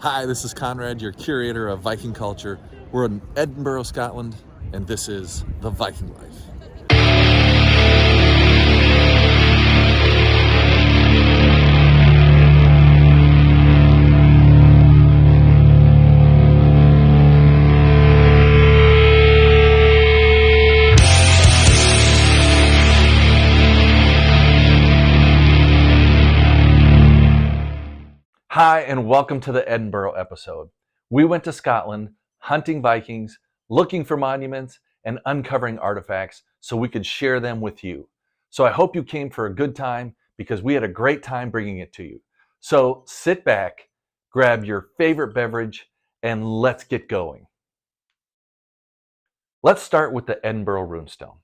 Hi, this is Conrad, your curator of Viking culture. We're in Edinburgh, Scotland, and this is the Viking Life. Hi, and welcome to the Edinburgh episode. We went to Scotland hunting Vikings, looking for monuments, and uncovering artifacts so we could share them with you. So I hope you came for a good time because we had a great time bringing it to you. So sit back, grab your favorite beverage, and let's get going. Let's start with the Edinburgh Runestone.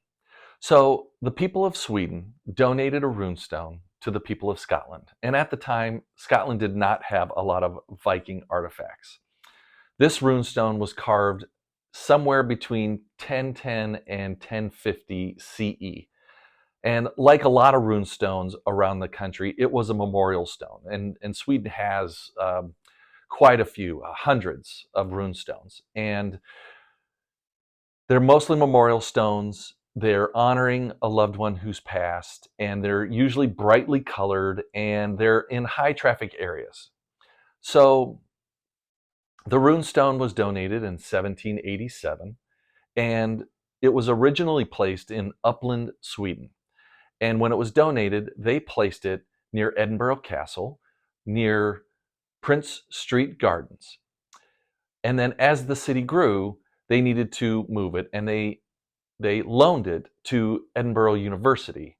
So the people of Sweden donated a runestone to the people of Scotland. And at the time, Scotland did not have a lot of Viking artifacts. This runestone was carved somewhere between 1010 and 1050 CE. And like a lot of runestones around the country, it was a memorial stone. And Sweden has quite a few, hundreds of runestones. And they're mostly memorial stones. They're honoring a loved one who's passed, and they're usually brightly colored, and they're in high traffic areas. So the runestone was donated in 1787, and it was originally placed in Uppland, Sweden. And when it was donated, they placed it near Edinburgh Castle, near Prince Street Gardens. And then as the city grew, they needed to move it, and they loaned it to Edinburgh University,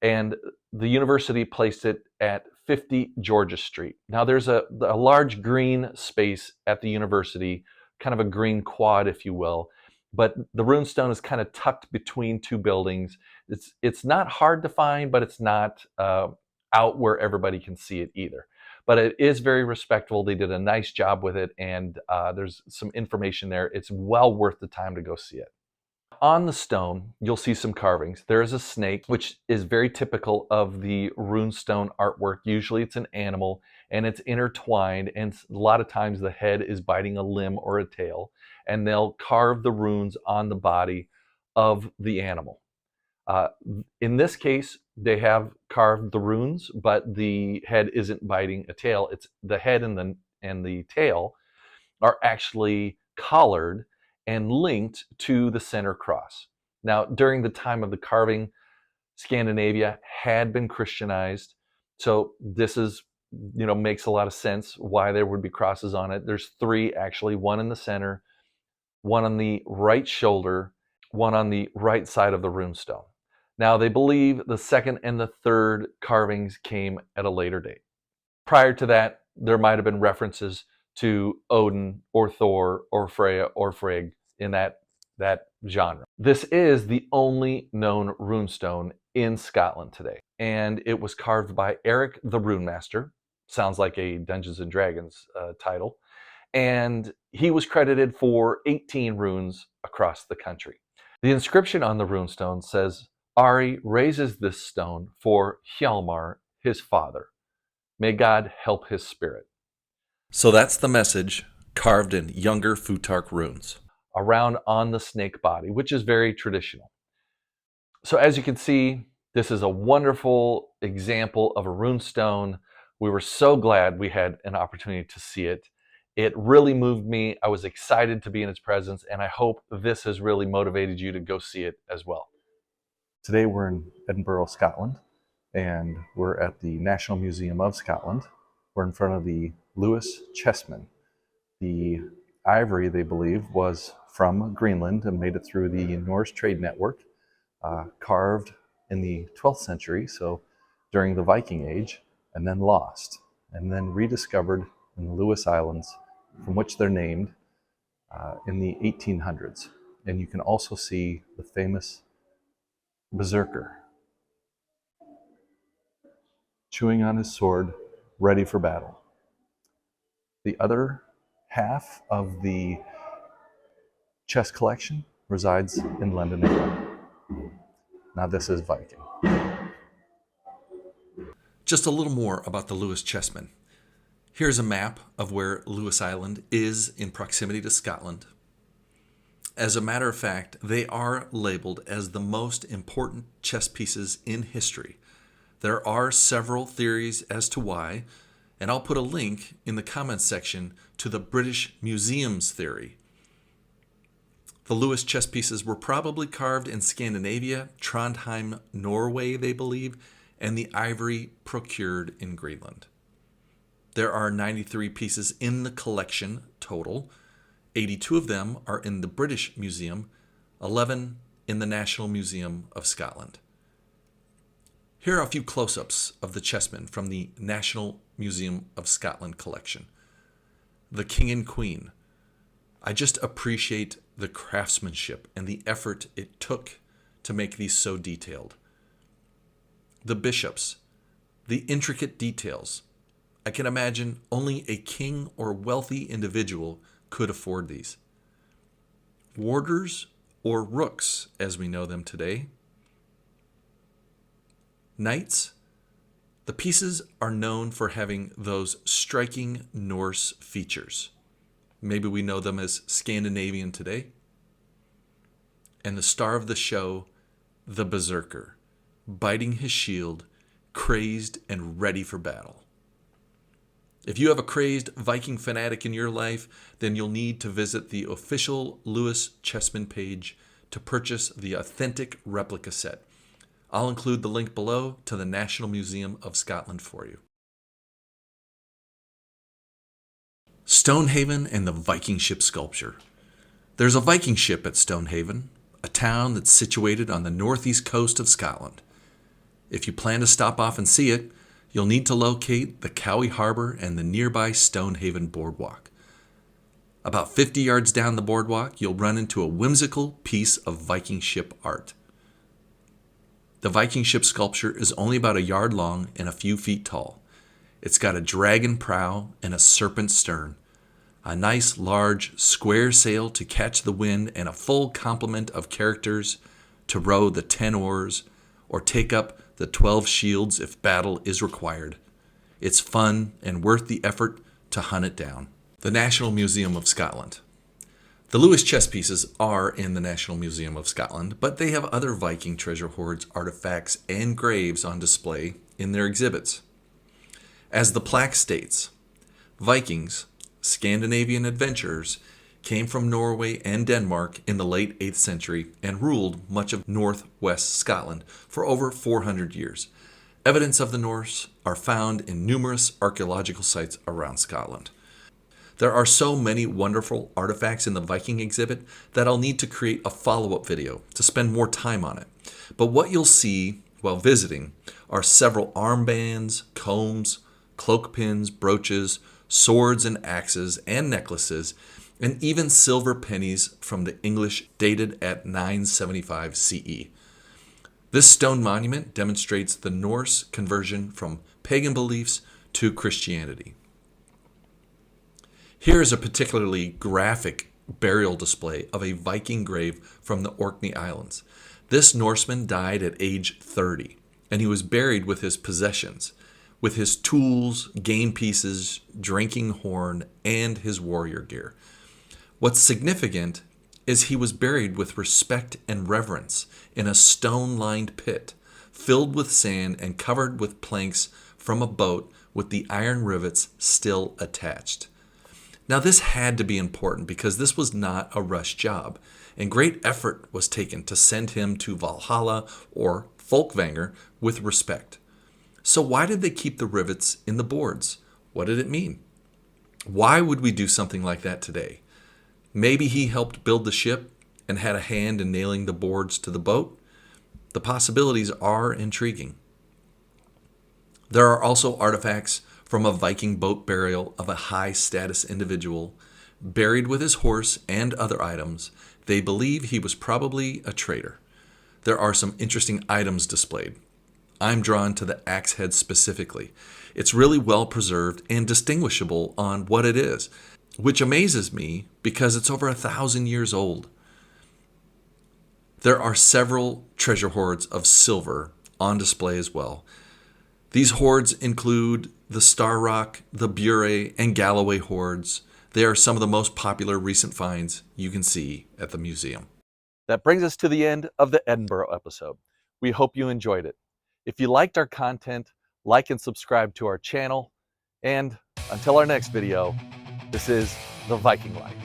and the university placed it at 50 Georgia Street. Now there's a large green space at the university, kind of a green quad, if you will, but the runestone is kind of tucked between two buildings. It's not hard to find, but it's not out where everybody can see it either. But it is very respectful. They did a nice job with it, and there's some information there. It's well worth the time to go see it. On the stone, you'll see some carvings. There is a snake, which is very typical of the runestone artwork. Usually it's an animal and it's intertwined, and a lot of times the head is biting a limb or a tail, and they'll carve the runes on the body of the animal. In this case, they have carved the runes, but the head isn't biting a tail. It's the head and the tail are actually collared and linked to the center cross. Now, during the time of the carving, Scandinavia had been Christianized, so this makes a lot of sense why there would be crosses on it. There's three actually, one in the center, one on the right shoulder, one on the right side of the runestone. Now, they believe the second and the third carvings came at a later date. Prior to that, there might have been references to Odin or Thor or Freya or Frigg in that genre. This is the only known runestone in Scotland today, and it was carved by Eric the Runemaster. Sounds like a Dungeons and Dragons title. And he was credited for 18 runes across the country. The inscription on the runestone says, "Ari raises this stone for Hjalmar, his father. May God help his spirit." So that's the message carved in younger Futhark runes around on the snake body, which is very traditional. So as you can see, this is a wonderful example of a runestone. We were so glad we had an opportunity to see it. It really moved me. I was excited to be in its presence, and I hope this has really motivated you to go see it as well. Today we're in Edinburgh, Scotland, and we're at the National Museum of Scotland. We're in front of the Lewis Chessman. The ivory, they believe, was from Greenland and made it through the Norse trade network, carved in the 12th century, so during the Viking Age, and then lost, and then rediscovered in the Lewis Islands, from which they're named, in the 1800s. And you can also see the famous berserker chewing on his sword, ready for battle. The other half of the chess collection resides in London, England. Now this is Viking. Just a little more about the Lewis Chessman. Here's a map of where Lewis Island is in proximity to Scotland. As a matter of fact, they are labeled as the most important chess pieces in history. There are several theories as to why, and I'll put a link in the comments section to the British Museum's theory. The Lewis chess pieces were probably carved in Scandinavia, Trondheim, Norway, they believe, and the ivory procured in Greenland. There are 93 pieces in the collection total. 82 of them are in the British Museum, 11 in the National Museum of Scotland. Here are a few close-ups of the chessmen from the National Museum of Scotland collection. The King and Queen. I just appreciate the craftsmanship and the effort it took to make these so detailed. The bishops. The intricate details. I can imagine only a king or wealthy individual could afford these. Warders, or rooks as we know them today. Knights. The pieces are known for having those striking Norse features. Maybe we know them as Scandinavian today. And the star of the show, the berserker, biting his shield, crazed and ready for battle. If you have a crazed Viking fanatic in your life, then you'll need to visit the official Lewis Chessman page to purchase the authentic replica set. I'll include the link below to the National Museum of Scotland for you. Stonehaven and the Viking ship sculpture. There's a Viking ship at Stonehaven, a town that's situated on the northeast coast of Scotland. If you plan to stop off and see it, you'll need to locate the Cowie Harbor and the nearby Stonehaven boardwalk. About 50 yards down the boardwalk, you'll run into a whimsical piece of Viking ship art. The Viking ship sculpture is only about a yard long and a few feet tall. It's got a dragon prow and a serpent stern, a nice large square sail to catch the wind, and a full complement of characters to row the 10 oars or take up the 12 shields if battle is required. It's fun and worth the effort to hunt it down. The National Museum of Scotland. The Lewis chess pieces are in the National Museum of Scotland, but they have other Viking treasure hoards, artifacts, and graves on display in their exhibits. As the plaque states, Vikings, Scandinavian adventurers, came from Norway and Denmark in the late 8th century and ruled much of northwest Scotland for over 400 years. Evidence of the Norse are found in numerous archaeological sites around Scotland. There are so many wonderful artifacts in the Viking exhibit that I'll need to create a follow-up video to spend more time on it. But what you'll see while visiting are several armbands, combs, cloak pins, brooches, swords and axes and necklaces, and even silver pennies from the English dated at 975 CE. This stone monument demonstrates the Norse conversion from pagan beliefs to Christianity. Here is a particularly graphic burial display of a Viking grave from the Orkney Islands. This Norseman died at age 30, and he was buried with his possessions, with his tools, game pieces, drinking horn, and his warrior gear. What's significant is he was buried with respect and reverence in a stone-lined pit, filled with sand and covered with planks from a boat with the iron rivets still attached. Now this had to be important because this was not a rush job, and great effort was taken to send him to Valhalla or Folkvanger with respect. So why did they keep the rivets in the boards? What did it mean? Why would we do something like that today? Maybe he helped build the ship and had a hand in nailing the boards to the boat? The possibilities are intriguing. There are also artifacts from a Viking boat burial of a high-status individual, buried with his horse and other items. They believe he was probably a trader. There are some interesting items displayed. I'm drawn to the axe head specifically. It's really well preserved and distinguishable on what it is, which amazes me because it's over 1,000 years old. There are several treasure hoards of silver on display as well. These hoards include The Starrock, the Bury, and Galloway hoards. They are some of the most popular recent finds you can see at the museum. That brings us to the end of the Edinburgh episode. We hope you enjoyed it. If you liked our content, like and subscribe to our channel. And until our next video, this is the Viking Life.